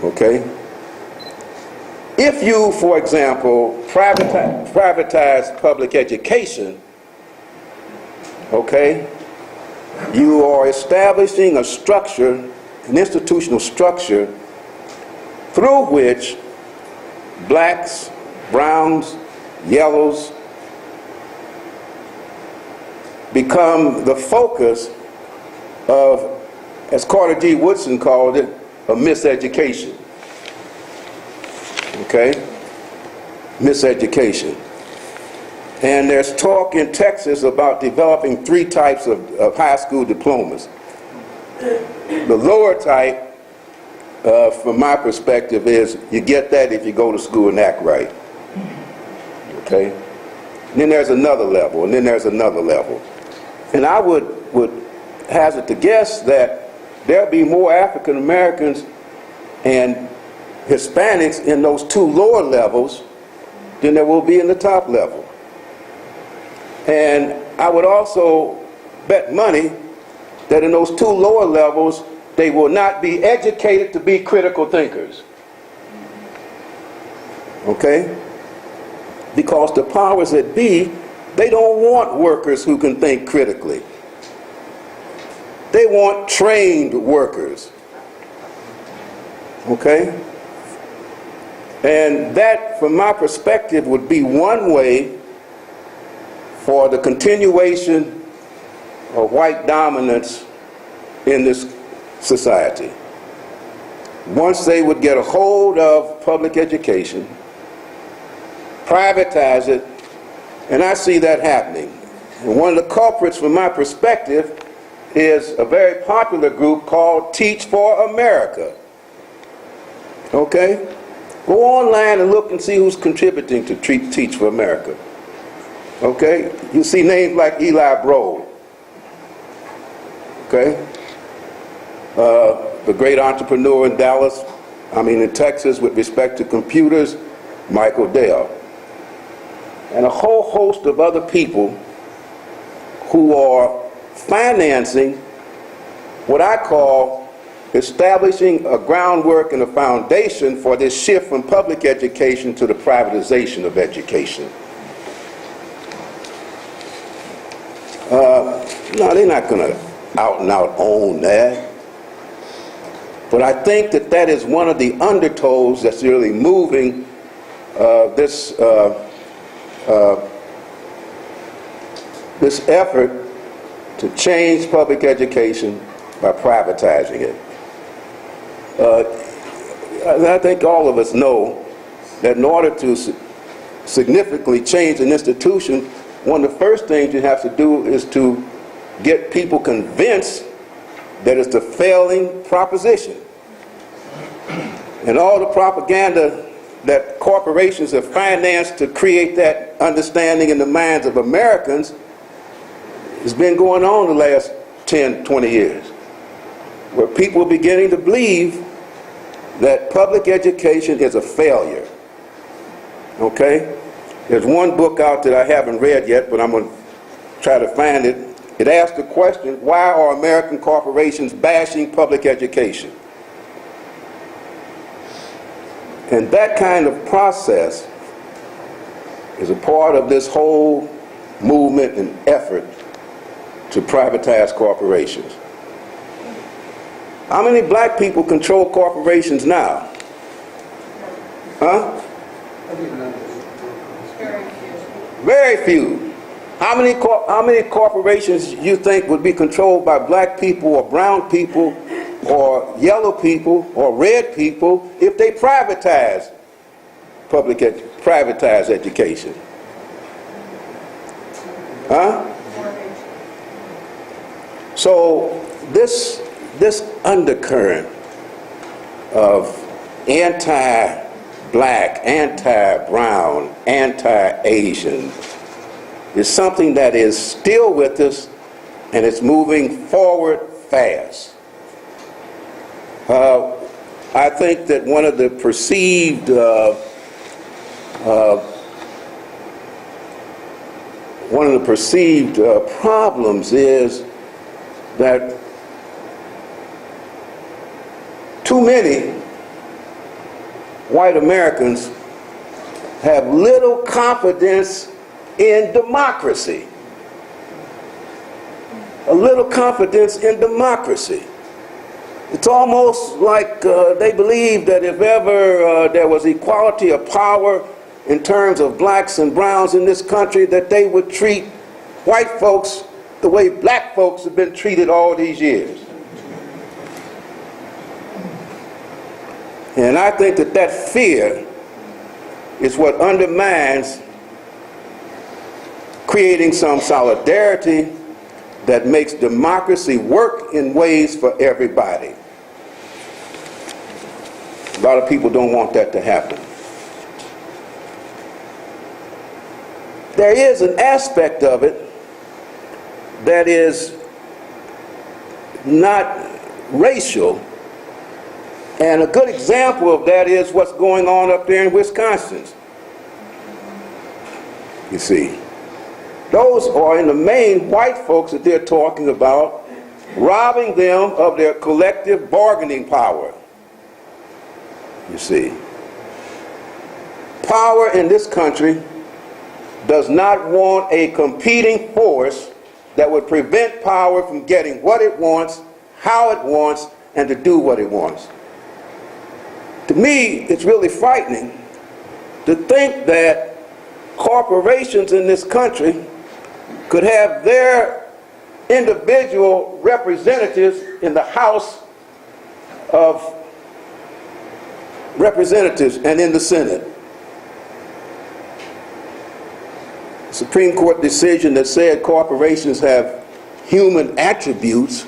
Okay? If you, for example, privatize public education, okay, you are establishing a structure, an institutional structure, through which blacks, browns, yellows become the focus of, as Carter G. Woodson called it, a miseducation. Okay? Miseducation. And there's talk in Texas about developing 3 types of high school diplomas. The lower type, from my perspective, is you get that if you go to school and act right. Okay? And then there's another level, and then there's another level. And I would hazard to guess that there'll be more African Americans and Hispanics in those 2 lower levels than there will be in the top level. And I would also bet money that in those 2 lower levels, they will not be educated to be critical thinkers. Okay? Because the powers that be, they don't want workers who can think critically. They want trained workers. Okay? And that, from my perspective, would be one way for the continuation of white dominance in this society. Once they would get a hold of public education, privatize it, and I see that happening. And one of the culprits, from my perspective, is a very popular group called Teach for America. Okay? Go online and look and see who's contributing to Teach for America. Okay? You see names like Eli Broad. Okay? The great entrepreneur in Texas with respect to computers, Michael Dell. And a whole host of other people who are financing what I call establishing a groundwork and a foundation for this shift from public education to the privatization of education. No, they're not going to out and out own that. But I think that that is one of the undertows that's really moving this effort to change public education by privatizing it. I think all of us know that in order to significantly change an institution, one of the first things you have to do is to get people convinced that it's a failing proposition. And all the propaganda that corporations have financed to create that understanding in the minds of Americans has been going on the last 10, 20 years, where people are beginning to believe that public education is a failure. Okay? There's one book out that I haven't read yet, but I'm going to try to find it. It asks the question, why are American corporations bashing public education? And that kind of process is a part of this whole movement and effort to privatize corporations. How many black people control corporations now? Huh? Very few. How many corporations you think would be controlled by black people or brown people or yellow people or red people if they privatize privatize education? Huh? So this undercurrent of anti-black, anti-brown, anti-Asian is something that is still with us, and it's moving forward fast. I think that one of the perceived problems is that too many white Americans have little confidence in democracy. A little confidence in democracy. It's almost like they believe that if ever there was equality of power in terms of blacks and browns in this country, that they would treat white folks the way black folks have been treated all these years. And I think that that fear is what undermines creating some solidarity that makes democracy work in ways for everybody. A lot of people don't want that to happen. There is an aspect of it that is not racial, and a good example of that is what's going on up there in Wisconsin. You see, those are in the main white folks that they're talking about, robbing them of their collective bargaining power. You see, power in this country does not want a competing force that would prevent power from getting what it wants, how it wants, and to do what it wants. To me, it's really frightening to think that corporations in this country could have their individual representatives in the House of Representatives and in the Senate. Supreme Court decision that said corporations have human attributes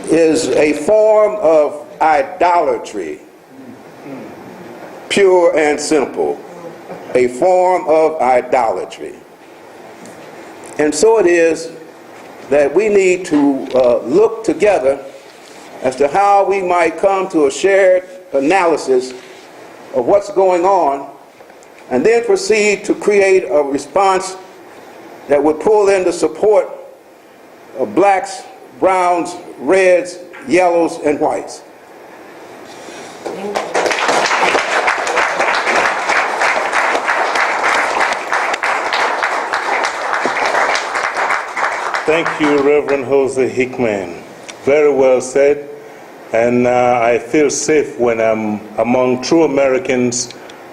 is a form of idolatry, pure and simple, a form of idolatry. And so it is that we need to look together as to how we might come to a shared analysis of what's going on, and then proceed to create a response that would pull in the support of blacks, browns, reds, yellows, and whites. Thank you, Reverend Jose Hickman. Very well said. And I feel safe when I'm among true Americans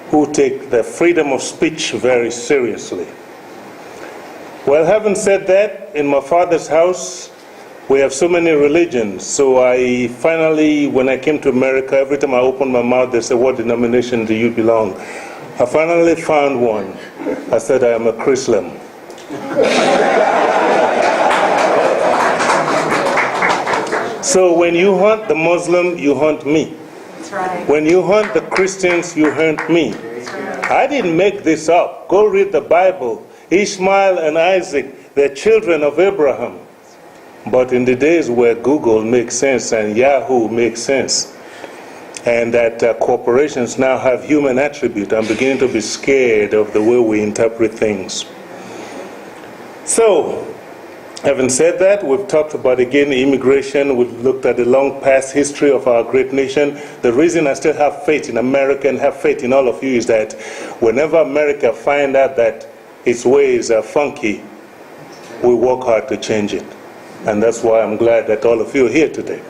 who take the freedom of speech very seriously. Well, having said that, in my father's house, we have so many religions. So I finally, when I came to America, every time I opened my mouth, they said, "What denomination do you belong?" I finally found one. I said, "I am a Christian." So when you hunt the Muslim, you hunt me. That's right. When you hunt the Christians, you hunt me. Right. I didn't make this up. Go read the Bible. Ishmael and Isaac, they're children of Abraham. But in the days where Google makes sense and Yahoo makes sense, and that corporations now have human attribute, I'm beginning to be scared of the way we interpret things. So, having said that, we've talked about, again, immigration. We've looked at the long past history of our great nation. The reason I still have faith in America and have faith in all of you is that whenever America finds out that its ways are funky, we work hard to change it. And that's why I'm glad that all of you are here today.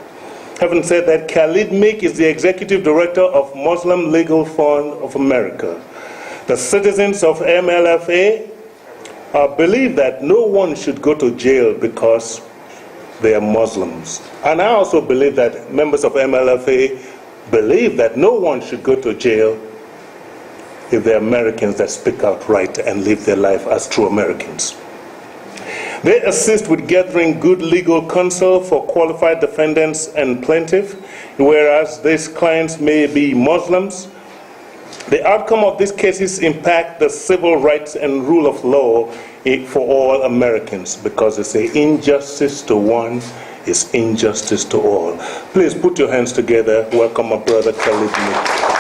Having said that, Khalid Meek is the Executive Director of Muslim Legal Fund of America. The citizens of MLFA believe that no one should go to jail because they are Muslims. And I also believe that members of MLFA believe that no one should go to jail if they're Americans that speak out right and live their life as true Americans. They assist with gathering good legal counsel for qualified defendants and plaintiffs, whereas these clients may be Muslims. The outcome of these cases impact the civil rights and rule of law for all Americans, because they say injustice to one is injustice to all. Please put your hands together. Welcome my brother Khalid Meek.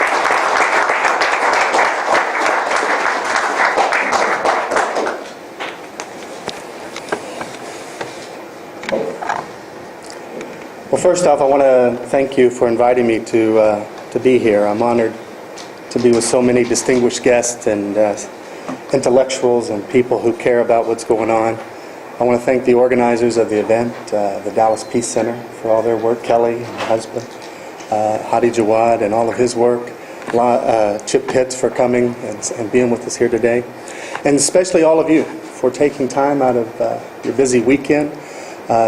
Well, first off, I want to thank you for inviting me to be here. I'm honored to be with so many distinguished guests and intellectuals and people who care about what's going on. I want to thank the organizers of the event, the Dallas Peace Center, for all their work, Kelly and her husband, Hadi Jawad and all of his work, Chip Pitts for coming and being with us here today, and especially all of you for taking time out of your busy weekend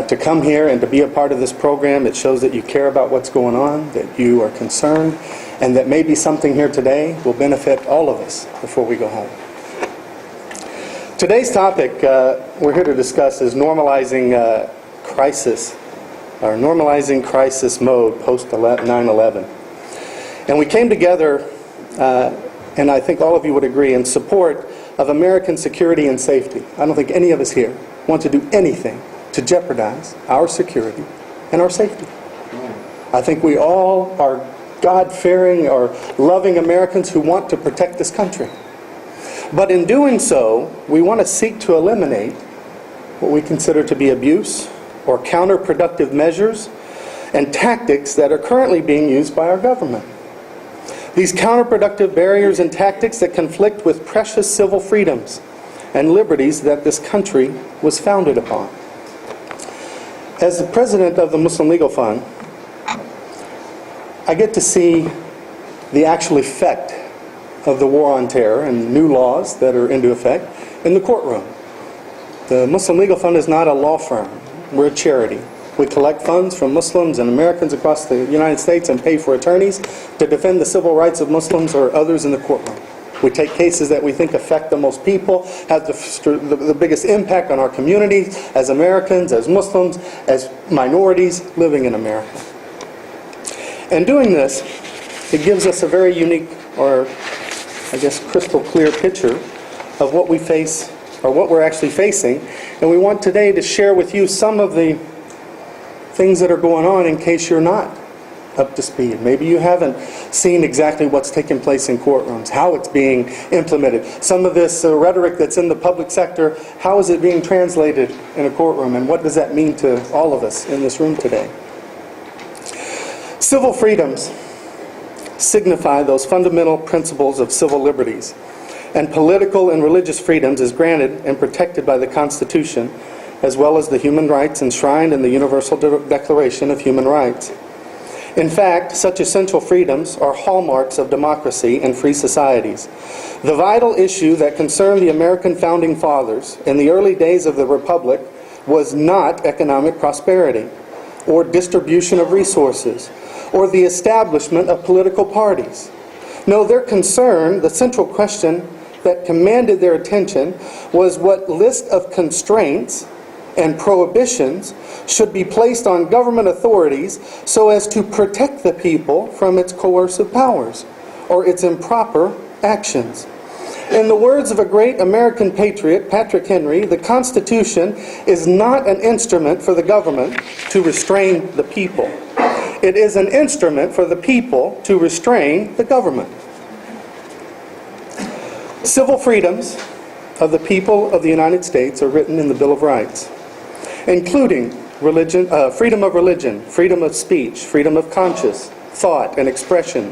to come here and to be a part of this program. It shows that you care about what's going on, that you are concerned, and that maybe something here today will benefit all of us before we go home. Today's topic we're here to discuss is normalizing crisis, or normalizing crisis mode post 9/11. And we came together, and I think all of you would agree, in support of American security and safety. I don't think any of us here want to do anything to jeopardize our security and our safety. I think we all are God-fearing or loving Americans who want to protect this country. But in doing so, we want to seek to eliminate what we consider to be abuse or counterproductive measures and tactics that are currently being used by our government. These counterproductive barriers and tactics that conflict with precious civil freedoms and liberties that this country was founded upon. As the president of the Muslim Legal Fund, I get to see the actual effect of the war on terror and new laws that are into effect in the courtroom. The Muslim Legal Fund is not a law firm. We're a charity. We collect funds from Muslims and Americans across the United States and pay for attorneys to defend the civil rights of Muslims or others in the courtroom. We take cases that we think affect the most people, have the biggest impact on our communities as Americans, as Muslims, as minorities living in America. And doing this, it gives us a very unique, or I guess crystal clear picture of what we face, or what we're actually facing. And we want today to share with you some of the things that are going on in case you're not up to speed. Maybe you haven't seen exactly what's taking place in courtrooms, how it's being implemented. Some of this rhetoric that's in the public sector, how is it being translated in a courtroom, and what does that mean to all of us in this room today? Civil freedoms signify those fundamental principles of civil liberties, and political and religious freedoms is granted and protected by the Constitution, as well as the human rights enshrined in the Universal Declaration of Human Rights. In fact, such essential freedoms are hallmarks of democracy and free societies. The vital issue that concerned the American founding fathers in the early days of the Republic was not economic prosperity, or distribution of resources, or the establishment of political parties. No, their concern, the central question that commanded their attention, was what list of constraints and prohibitions should be placed on government authorities so as to protect the people from its coercive powers or its improper actions. In the words of a great American patriot, Patrick Henry, the Constitution is not an instrument for the government to restrain the people. It is an instrument for the people to restrain the government. Civil freedoms of the people of the United States are written in the Bill of Rights, including freedom of religion, freedom of speech, freedom of conscience, thought, and expression,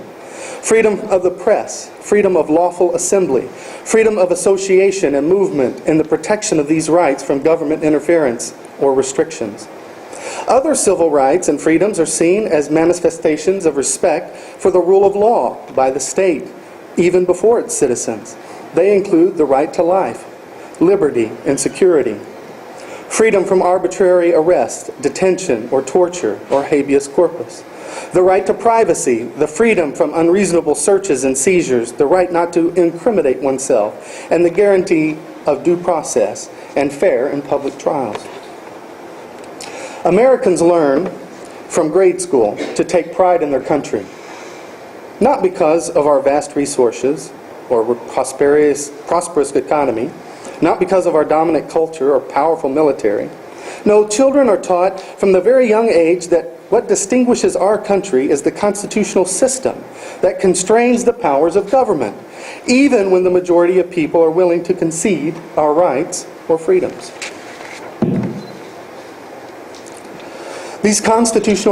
freedom of the press, freedom of lawful assembly, freedom of association and movement, and the protection of these rights from government interference or restrictions. Other civil rights and freedoms are seen as manifestations of respect for the rule of law by the state, even before its citizens. They include the right to life, liberty, and security, freedom from arbitrary arrest, detention, or torture, or habeas corpus, the right to privacy, the freedom from unreasonable searches and seizures, the right not to incriminate oneself, and the guarantee of due process and fair and public trials. Americans learn from grade school to take pride in their country, not because of our vast resources or prosperous economy, not because of our dominant culture or powerful military. No, children are taught from the very young age that what distinguishes our country is the constitutional system that constrains the powers of government, even when the majority of people are willing to concede our rights or freedoms. These constitutional